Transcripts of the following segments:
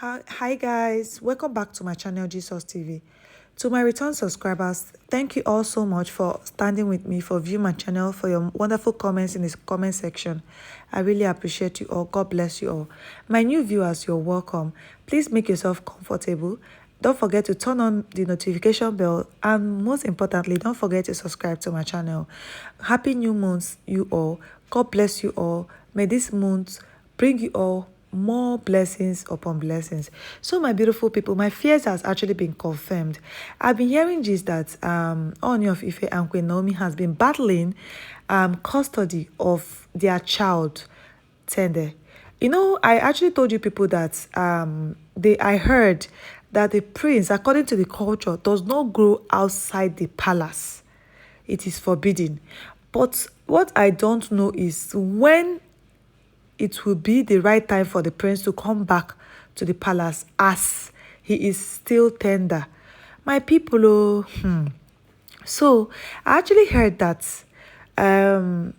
Hi guys, welcome back to my channel Jesus TV. To my return subscribers, thank you all so much for standing with me, for viewing my channel, for your wonderful comments in this comment section. I really appreciate you all. God bless you all. My new viewers, you're welcome. Please make yourself comfortable. Don't forget to turn on the notification bell, and most importantly, don't forget to subscribe to my channel. Happy new month, you all. God bless you all. May this month bring you all more blessings upon blessings. So my beautiful people, my fears has actually been confirmed. I've been hearing just that Ooni of Ife and Queen Naomi has been battling custody of their child Tende. I actually told you people that I heard that the prince, according to the culture, does not grow outside the palace. It is forbidden. But what I don't know is when it will be the right time for the prince to come back to the palace, as he is still tender. My people, So I actually heard that Ooni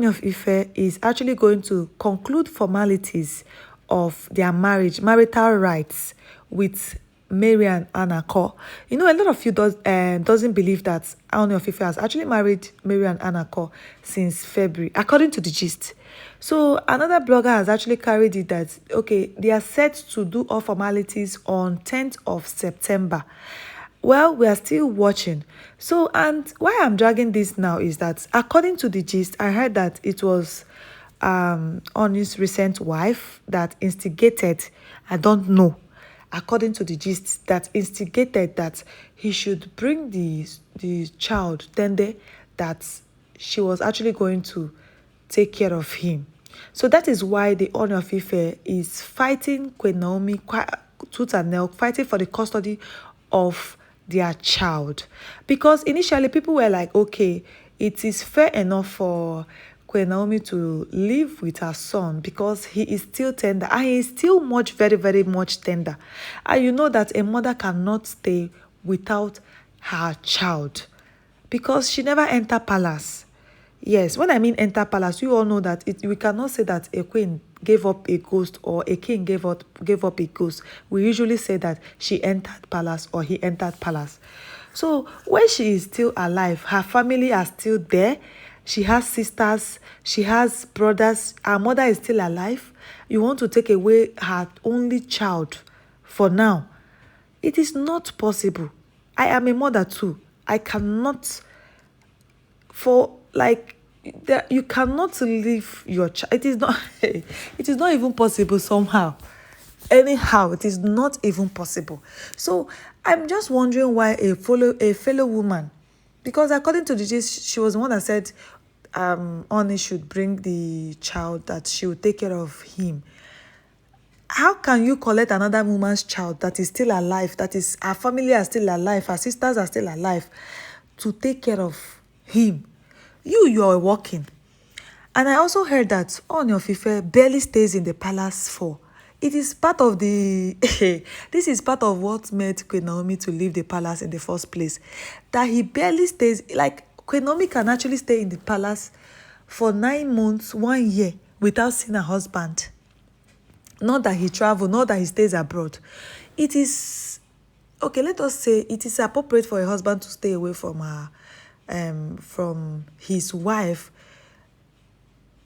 of Ife is actually going to conclude formalities of their marital rights with Mary and Anako. A lot of you doesn't believe that Ooni of Ife has actually married Mary and Anako since February, according to the gist. So another blogger has actually carried it that, okay, they are set to do all formalities on 10th of September. Well, we are still watching. So, and why I'm dragging this now is that according to the gist, I heard that it was Oni's recent wife that instigated, I don't know, according to the gist, that instigated that he should bring the child, Tende, that she was actually going to take care of him. So that is why the Ooni of Ife is fighting Queen Naomi tooth and nail, fighting for the custody of their child. Because initially people were like, okay, it is fair enough for Queen Naomi to live with her son because he is still tender, and he is still very, very much tender. And you know that a mother cannot stay without her child because she never enter palace. Yes, when I mean enter palace, you all know that we cannot say that a queen gave up a ghost or a king gave up a ghost. We usually say that she entered palace or he entered palace. So when she is still alive, her family are still there. She has sisters, she has brothers, her mother is still alive. You want to take away her only child for now. It is not possible. I am a mother too. I cannot, for like, you cannot leave your child. It is not it is not even possible somehow. Anyhow, it is not even possible. So I'm just wondering why a fellow woman, because according to the gist, she was the one that said Oni should bring the child, that she would take care of him. How can you collect another woman's child that is still alive, that is, her family are still alive, her sisters are still alive, to take care of him? You are working. And I also heard that Ooni of Ife barely stays in the palace for. It is part of the this is part of what made Queen Naomi to leave the palace in the first place. That he barely stays, like Queen Naomi can actually stay in the palace for 9 months, 1 year without seeing her husband. Not that he travel, not that he stays abroad. It is okay, let us say it is appropriate for a husband to stay away from his wife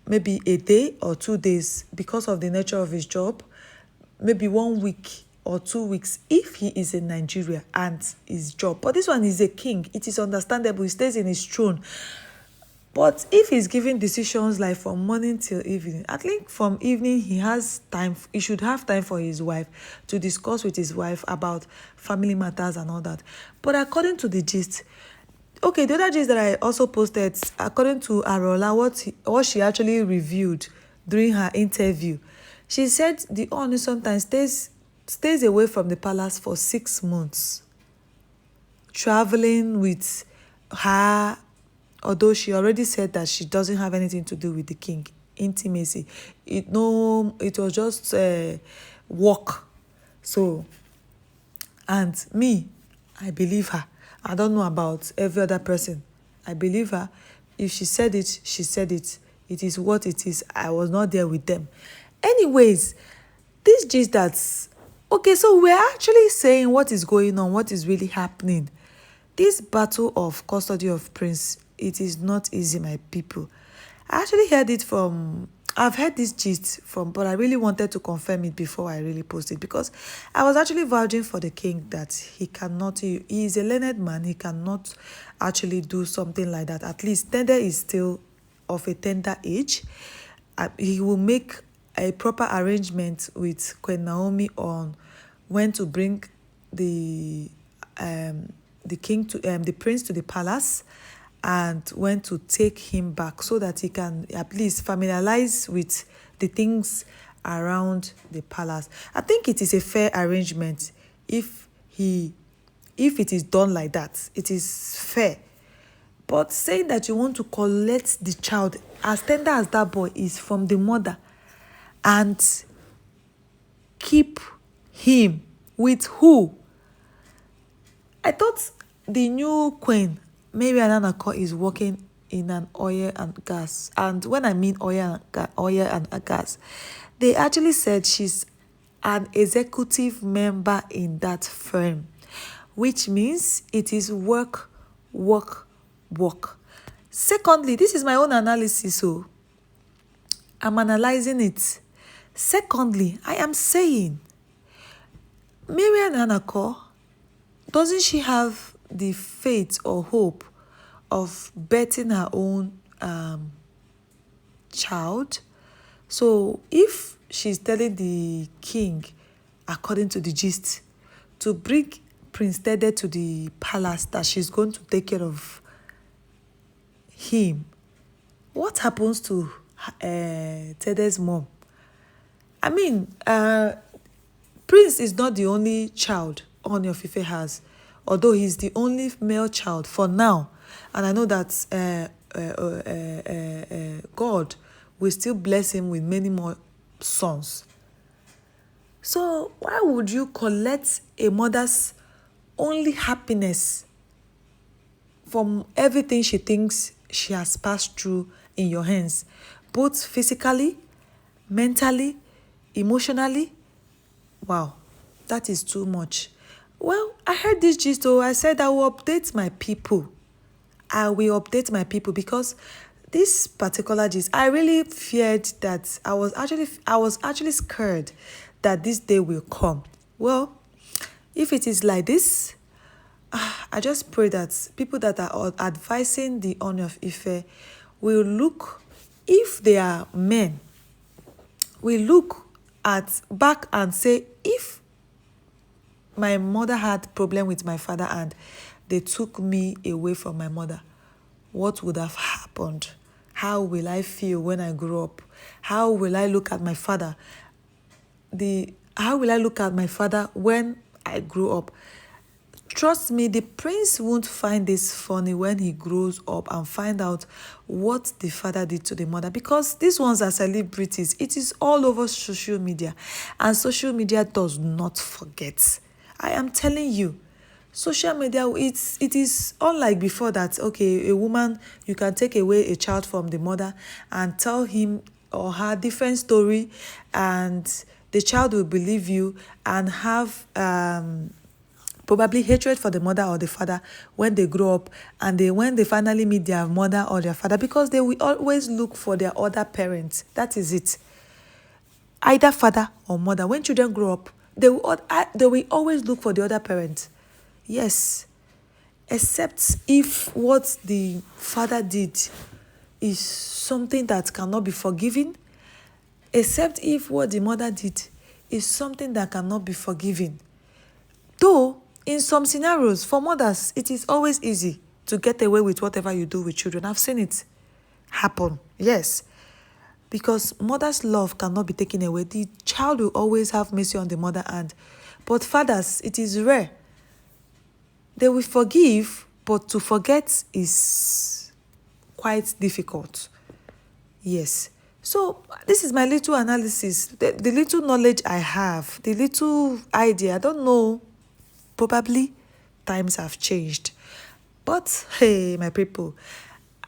maybe a day or 2 days because of the nature of his job, maybe 1 week or 2 weeks if he is in Nigeria and his job. But this one is a king. It is understandable. He stays in his throne. But if he's giving decisions like from morning till evening, I think from evening he has time, he should have time for his wife, to discuss with his wife about family matters and all that. But according to the gist, okay, the other gist that I also posted, according to Arola, what she actually reviewed during her interview, she said the Ooni sometimes stays away from the palace for 6 months, traveling with her, although she already said that she doesn't have anything to do with the king, intimacy. It was just work. So, and me, I believe her. I don't know about every other person. I believe her. If she said it, she said it. It is what it is. I was not there with them. Anyways, this gist that Okay, so we're actually saying what is going on, what is really happening. This battle of custody of Prince, it is not easy, my people. I actually heard it from, I've heard this gist from, but I really wanted to confirm it before I really post it, because I was actually vouching for the king that he cannot, he is a learned man, he cannot actually do something like that. At least Tender is still of a tender age. He will make a proper arrangement with Queen Naomi on when to bring the king to the prince to the palace, and when to take him back, so that he can at least familiarize with the things around the palace. I think it is a fair arrangement if it is done like that. It is fair. But saying that you want to collect the child, as tender as that boy is, from the mother, and keep him with who? I thought the new queen, Mary Ananako, is working in an oil and gas. And when I mean oil and gas, they actually said she's an executive member in that firm, which means it is work, work, work. Secondly, this is my own analysis, so I'm analyzing it. Secondly, I am saying, Mary Ananako, doesn't she have the faith or hope of birthing her own child? So if she's telling the king, according to the gist, to bring Prince Tede to the palace, that she's going to take care of him, what happens to Tede's mom? I mean, Prince is not the only child Ooni of Ife has, although he's the only male child for now. And I know that God will still bless him with many more sons. So why would you collect a mother's only happiness from everything she thinks she has passed through in your hands, both physically, mentally, emotionally? Wow, that is too much. Well, I heard this gist, so I said I will update my people. I will update my people, because this particular gist, I really feared that I was actually scared that this day will come. Well, if it is like this, I just pray that people that are advising the Ooni of Ife will look, if they are men, will look at back and say, if my mother had problem with my father and they took me away from my mother, what would have happened? How will I feel when I grow up? How will I look at my father? How will I look at my father when I grow up? Trust me, the prince won't find this funny when he grows up and find out what the father did to the mother, because these ones are celebrities. It is all over social media, and social media does not forget. I am telling you, social media, it is unlike before that, okay, a woman, you can take away a child from the mother and tell him or her different story, and the child will believe you and have probably hatred for the mother or the father when they grow up, and when they finally meet their mother or their father, because they will always look for their other parents. That is it. Either father or mother. When children grow up, they will always look for the other parent. Yes. Except if what the father did is something that cannot be forgiven. Except if what the mother did is something that cannot be forgiven. Though, in some scenarios, for mothers, it is always easy to get away with whatever you do with children. I've seen it happen, yes. Because mother's love cannot be taken away. The child will always have mercy on the mother, but fathers, it is rare. They will forgive, but to forget is quite difficult. Yes. So this is my little analysis, the little knowledge I have, the little idea. I don't know. Probably times have changed. But hey, my people,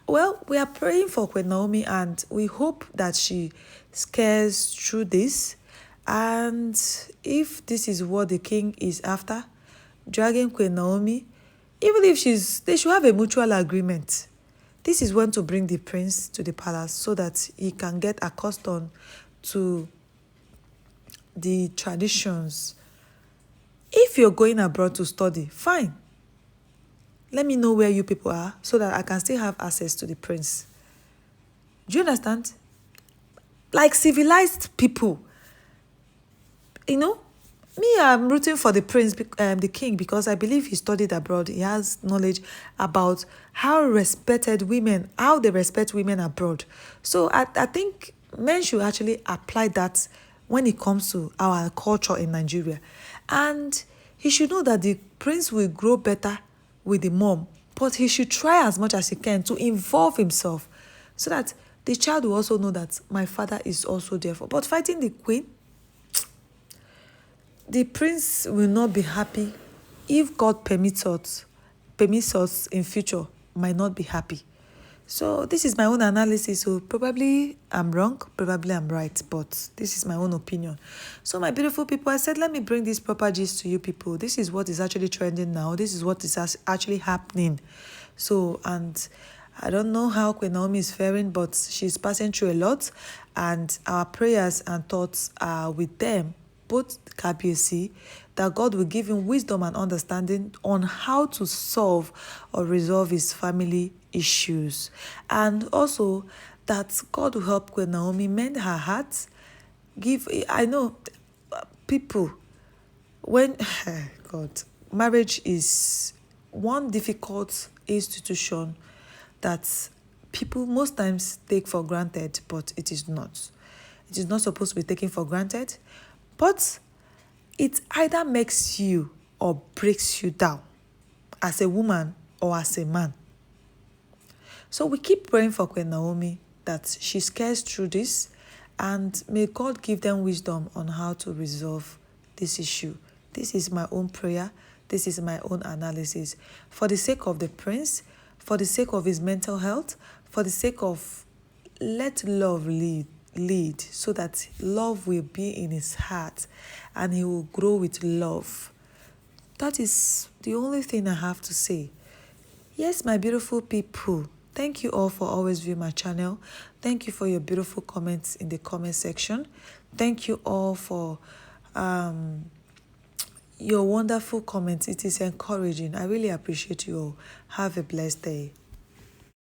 well, we are praying for Queen Naomi, and we hope that she scares through this And if this is what the king is after, dragging Queen Naomi, even if they should have a mutual agreement. This is when to bring the prince to the palace so that he can get accustomed to the traditions. If you're going abroad to study, fine. Let me know where you people are so that I can still have access to the prince. Do you understand? Like civilized people. You know, me, I'm rooting for the prince, the king, because I believe he studied abroad. He has knowledge about how they respect women abroad. So I think men should actually apply that when it comes to our culture in Nigeria. And he should know that the prince will grow better with the mom, but he should try as much as he can to involve himself so that the child will also know that my father is also there for. But fighting the queen, the prince will not be happy. If God permits us in future, might not be happy. So this is my own analysis. So probably I'm wrong, probably I'm right, but this is my own opinion. So my beautiful people, I said, let me bring this proper gist to you people. This is what is actually trending now. This is what is actually happening. So, and I don't know how Queen Naomi is faring, but she's passing through a lot, and our prayers and thoughts are with them, both KBC, that God will give him wisdom and understanding on how to solve or resolve his family issues. And also that God will help Queen Naomi mend her heart. I know people, when, God, marriage is one difficult institution that people most times take for granted, but it is not. It is not supposed to be taken for granted, but it either makes you or breaks you down as a woman or as a man. So we keep praying for Queen Naomi that she scares through this, and may God give them wisdom on how to resolve this issue. This is my own prayer. This is my own analysis. For the sake of the prince, for the sake of his mental health, for the sake of let love lead so that love will be in his heart and he will grow with love. That is the only thing I have to say. Yes, my beautiful people, thank you all for always viewing my channel. Thank you for your beautiful comments in the comment section. Thank you all for your wonderful comments. It is encouraging. I really appreciate you all. Have a blessed day.